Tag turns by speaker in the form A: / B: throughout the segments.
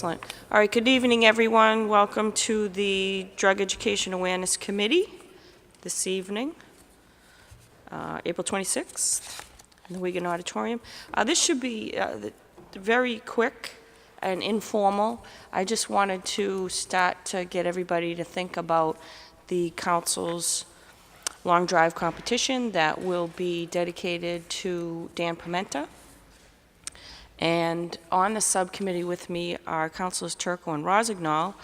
A: Excellent. All right, good evening, everyone. Welcome to the Drug Education Awareness Committee this evening, April 26th, in the Wigan Auditorium. This should be very quick and informal. I just wanted to start to get everybody to think about the council's long drive competition that will be dedicated to Dan Pimenta. And on the subcommittee with me are Councilors Turco and Rosignol.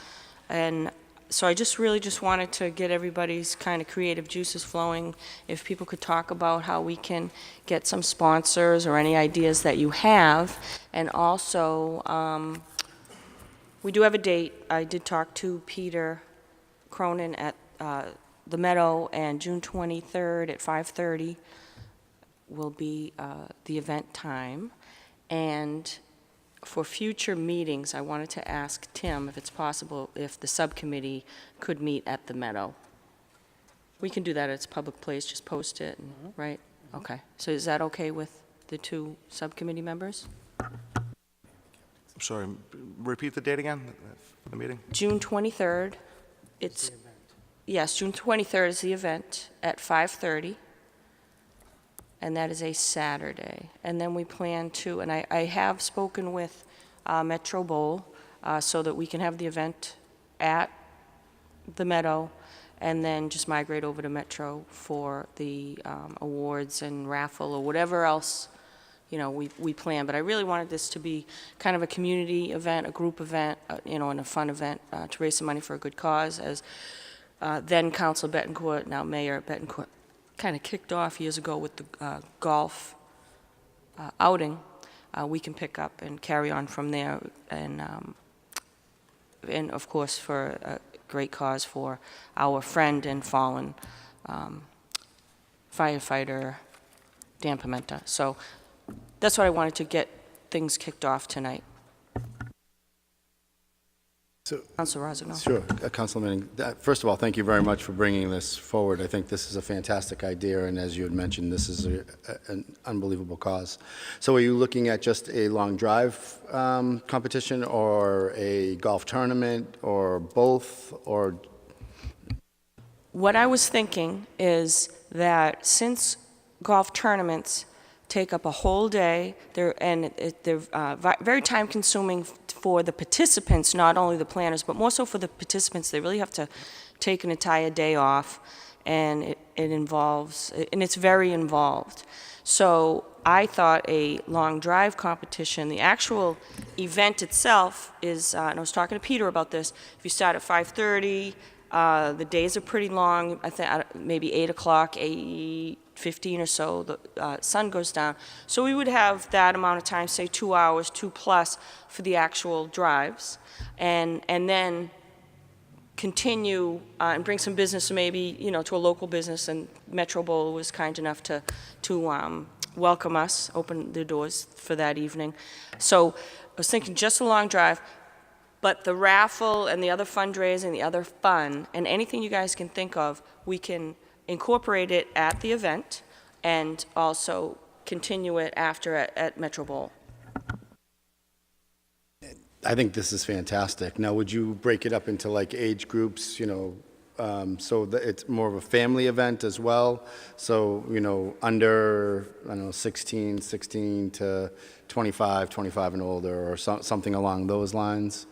A: And so I really just wanted to get everybody's kind of creative juices flowing. If people could talk about how we can get some sponsors or any ideas that you have. And also, we do have a date. I did talk to Peter Cronin at the Meadow, and June 23rd at 5:30 will be the event time. And for future meetings, I wanted to ask Tim, if it's possible, if the subcommittee could meet at the Meadow. We can do that. It's a public place. Just post it, and, right? Okay. So is that okay with the two subcommittee members?
B: I'm sorry, repeat the date again, the meeting?
A: June 23rd. It's, yes, June 23rd is the event at 5:30. And that is a Saturday. And then we plan to, and I have spoken with Metro Bowl so that we can have the event at the Meadow and then just migrate over to Metro for the awards and raffle or whatever else, you know, we plan. But I really wanted this to be kind of a community event, a group event, you know, and a fun event to raise some money for a good cause, as then Councilor Betancourt, now Mayor Betancourt, kind of kicked off years ago with the golf outing. We can pick up and carry on from there, and of course for a great cause for our friend and fallen firefighter Dan Pimenta. So that's what I wanted to get things kicked off tonight.
C: So,
A: Councilor Rosignol.
C: sure, Councilman. First of all, thank you very much for bringing this forward. I think this is a fantastic idea, and as you had mentioned, this is an unbelievable cause. So are you looking at just a long drive competition, or a golf tournament, or both, or?
A: What I was thinking is that since golf tournaments take up a whole day, they're very time-consuming for the participants, not only the planners, but more so for the participants. They really have to take an entire day off, and it involves, and it's very involved. So I thought a long drive competition, the actual event itself is, and I was talking to Peter about this, if you start at 5:30, the days are pretty long. I think maybe 8 o'clock, 8:15 or so, the sun goes down. So we would have that amount of time, say 2 hours, 2+ for the actual drives, and then continue and bring some business, maybe, you know, to a local business. And Metro Bowl was kind enough to welcome us, open the doors for that evening. So I was thinking just a long drive, but the raffle and the other fundraising, the other fun, and anything you guys can think of, we can incorporate it at the event and also continue it after at Metro Bowl.
C: I think this is fantastic. Now, would you break it up into like age groups, you know, so that it's more of a family event as well? So, you know, under, I don't know, 16 to 25 and older, or something along those lines?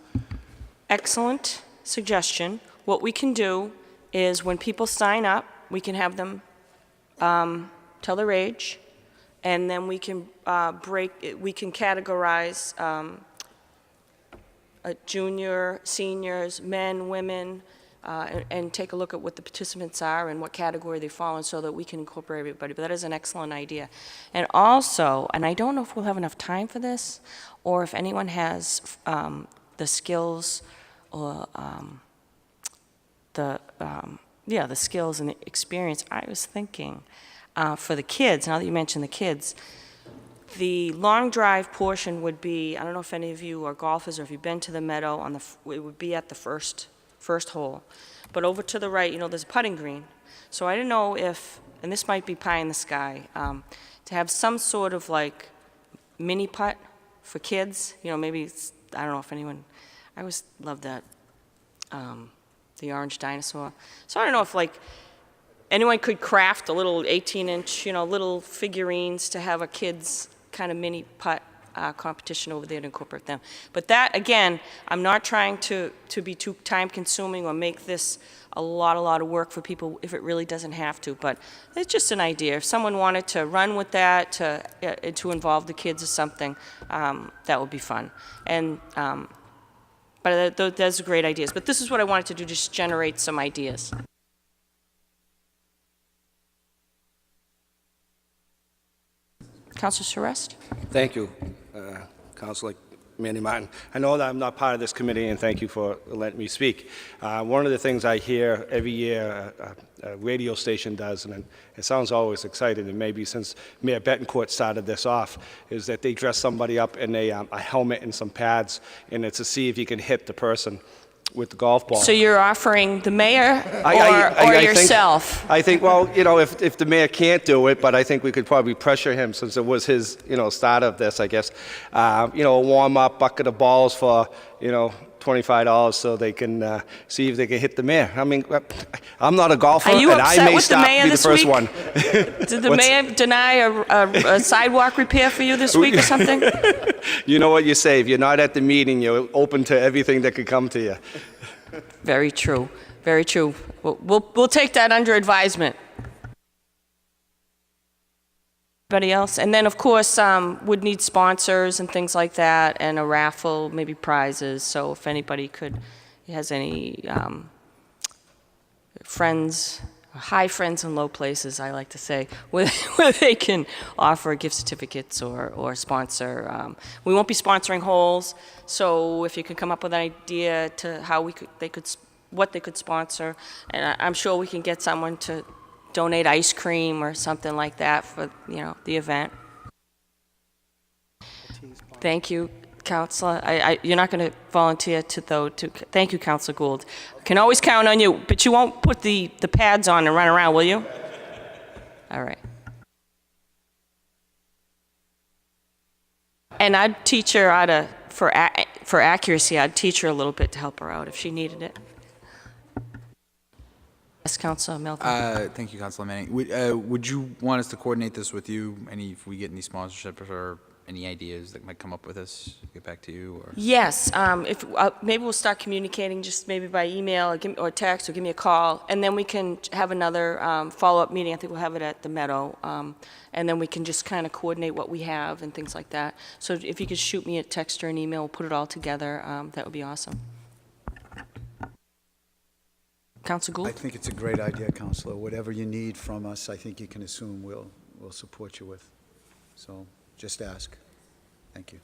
A: Excellent suggestion. What we can do is when people sign up, we can have them tell their age, and then we can we can categorize junior, seniors, men, women, and take a look at what the participants are and what category they fall in, so that we can incorporate everybody. But that is an excellent idea. And also, and I don't know if we'll have enough time for this, or if anyone has the skills or the skills and the experience. I was thinking for the kids, now that you mentioned the kids, the long drive portion would be, I don't know if any of you are golfers or if you've been to the Meadow, it would be at the first hole. But over to the right, you know, there's a putting green. So I don't know if, and this might be pie in the sky, to have some sort of like mini putt for kids, you know, maybe, I don't know if anyone I always loved that, the orange dinosaur. So I don't know if like anyone could craft a little 18-inch, little figurines to have a kid's kind of mini putt competition over there to incorporate them. But that, again, I'm not trying to be too time-consuming or make this a lot of work for people if it really doesn't have to. But it's just an idea. If someone wanted to run with that, to involve the kids or something, that would be fun. And but those are great ideas. But this is what I wanted to do, just generate some ideas. Councilor Surest?
D: Thank you, Councilor Manny Martin. I know that I'm not part of this committee, and thank you for letting me speak. One of the things I hear every year a radio station does, and it sounds always exciting, and maybe since Mayor Betancourt started this off, is that they dress somebody up in a helmet and some pads, and it's to see if you can hit the person with the golf ball.
A: So you're offering the mayor or
D: I
A: yourself?
D: I think, well, if the mayor can't do it, but I think we could probably pressure him since it was his, start of this, I guess. A warm-up bucket of balls for, $25 so they can see if they can hit the mayor. I mean, I'm not a golfer,
A: Are you
D: and I
A: upset
D: may
A: with the mayor
D: be the
A: this
D: first
A: week?
D: one.
A: Did the mayor deny a sidewalk repair for you this week or something?
D: You know what you say. If you're not at the meeting, you're open to everything that could come to you.
A: Very true. Very true. We'll take that under advisement. Anybody else? And then, of course, would need sponsors and things like that, and a raffle, maybe prizes. So if anybody has any friends, high friends and low places, I like to say, where they can offer gift certificates or sponsor. We won't be sponsoring holes, so if you could come up with an idea to how what they could sponsor, and I'm sure we can get someone to donate ice cream or something like that for the event. Thank you, Councilor. You're not going to volunteer to thank you, Councilor Gould. Can always count on you, but you won't put the pads on and run around, will you? All right. And I'd teach her how to, for accuracy, I'd teach her a little bit to help her out if she needed it. Yes, Councilor Melvin.
E: Thank you, Councilor Manning. Would you want us to coordinate this with you? If we get any sponsorship or any ideas that might come up with us, get back to you? Or?
A: Yes. If maybe we'll start communicating just maybe by email or text, or give me a call, and then we can have another follow-up meeting. I think we'll have it at the Meadow, and then we can just kind of coordinate what we have and things like that. So if you could shoot me a text or an email, we'll put it all together. That would be awesome. Councilor Gould?
F: I think it's a great idea, Councilor. Whatever you need from us, I think you can assume we'll support you with. So just ask. Thank you.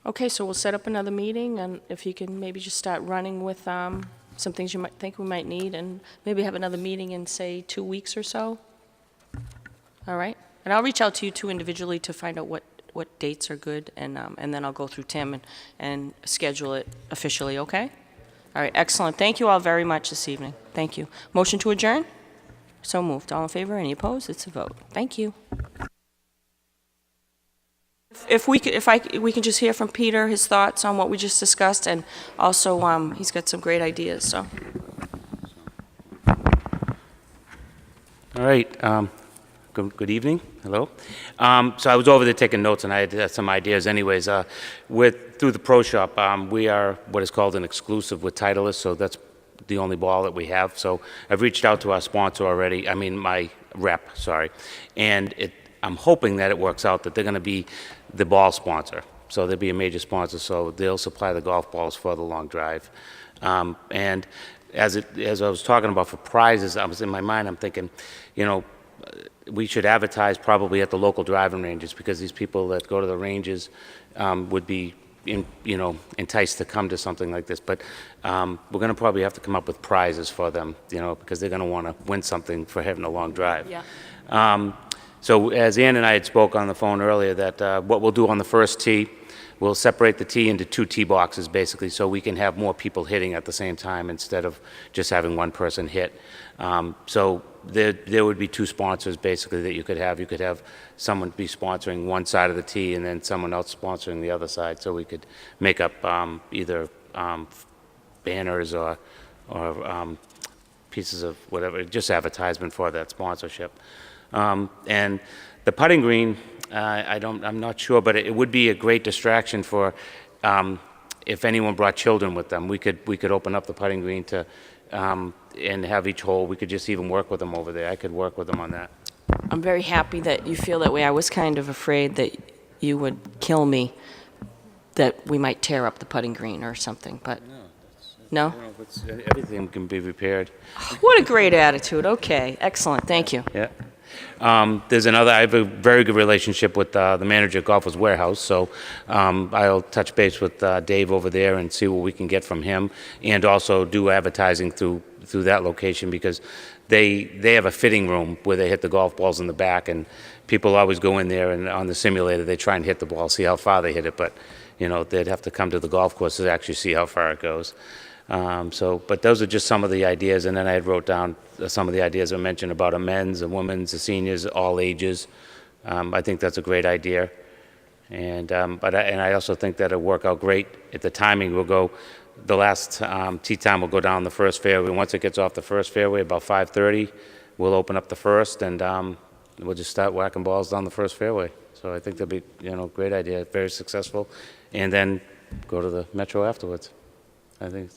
A: Okay, so we'll set up another meeting, and if you can maybe just start running with some things you might think we might need, and maybe have another meeting in, say, 2 weeks or so. All right? And I'll reach out to you two individually to find out what dates are good, and then I'll go through Tim and schedule it officially, okay? All right, excellent. Thank you all very much this evening. Thank you. Motion to adjourn? So moved. All in favor? Any opposed? It's a vote. Thank you. If we can just hear from Peter, his thoughts on what we just discussed, and also he's got some great ideas. So.
G: All right. Good evening. Hello. So I was over there taking notes, and I had some ideas. Anyways, through the Pro Shop, we are what is called an exclusive with Titleist, so that's the only ball that we have. So I've reached out to our sponsor already. I mean, my rep, sorry, and I'm hoping that it works out that they're going to be the ball sponsor. So they'll be a major sponsor. So they'll supply the golf balls for the long drive. And as I was talking about for prizes, I was in my mind. I'm thinking, we should advertise probably at the local driving ranges, because these people that go to the ranges would be, enticed to come to something like this. But we're going to probably have to come up with prizes for them, because they're going to want to win something for having a long drive. Yeah. So as Ann and I had spoke on the phone earlier, that what we'll do on the first tee, we'll separate the tee into 2 tee boxes, basically, so we can have more people hitting at the same time instead of just having one person hit. So there would be 2 sponsors, basically, that you could have. You could have someone be sponsoring one side of the tee and then someone else sponsoring the other side, so we could make up either banners or pieces of whatever, just advertisement for that sponsorship. And the putting green, I'm not sure, but it would be a great distraction for if anyone brought children with them. We could open up the putting green to and have each hole. We could just even work with them over there. I could work with them on that.
A: I'm very happy that you feel that way. I was kind of afraid that you would kill me, that we might tear up the putting green or something, but no?
G: Everything can be repaired.
A: What a great attitude. Okay, excellent. Thank you.
G: Yeah. I have a very good relationship with the manager at Golfers Warehouse, so I'll touch base with Dave over there and see what we can get from him, and also do advertising through that location, because they have a fitting room where they hit the golf balls in the back, and people always go in there, and on the simulator they try and hit the ball, see how far they hit it, but they'd have to come to the golf course to actually see how far it goes. But those are just some of the ideas, and then I had wrote down some of the ideas I mentioned about a men's, a women's, a seniors, all ages. I think that's a great idea, and I also think that it'll work out great. At the timing, the last tee time will go down the first fairway. Once it gets off the first fairway, about 5:30, we'll open up the first, and we'll just start whacking balls down the first fairway. So I think that'll be a great idea, very successful, and then go to the Metro afterwards. I think.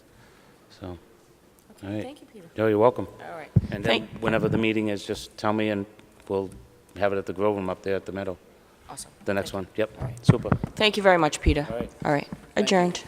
G: So, all right.
A: Thank you, Peter.
G: No, you're welcome.
A: All right.
G: And then whenever the meeting is, just tell me and we'll have it at the Grove Room up there at the Meadow.
A: Awesome.
G: The next one. Yep.
A: All right.
G: Super.
A: Thank you very much, Peter.
G: All right.
A: All right. Adjourned.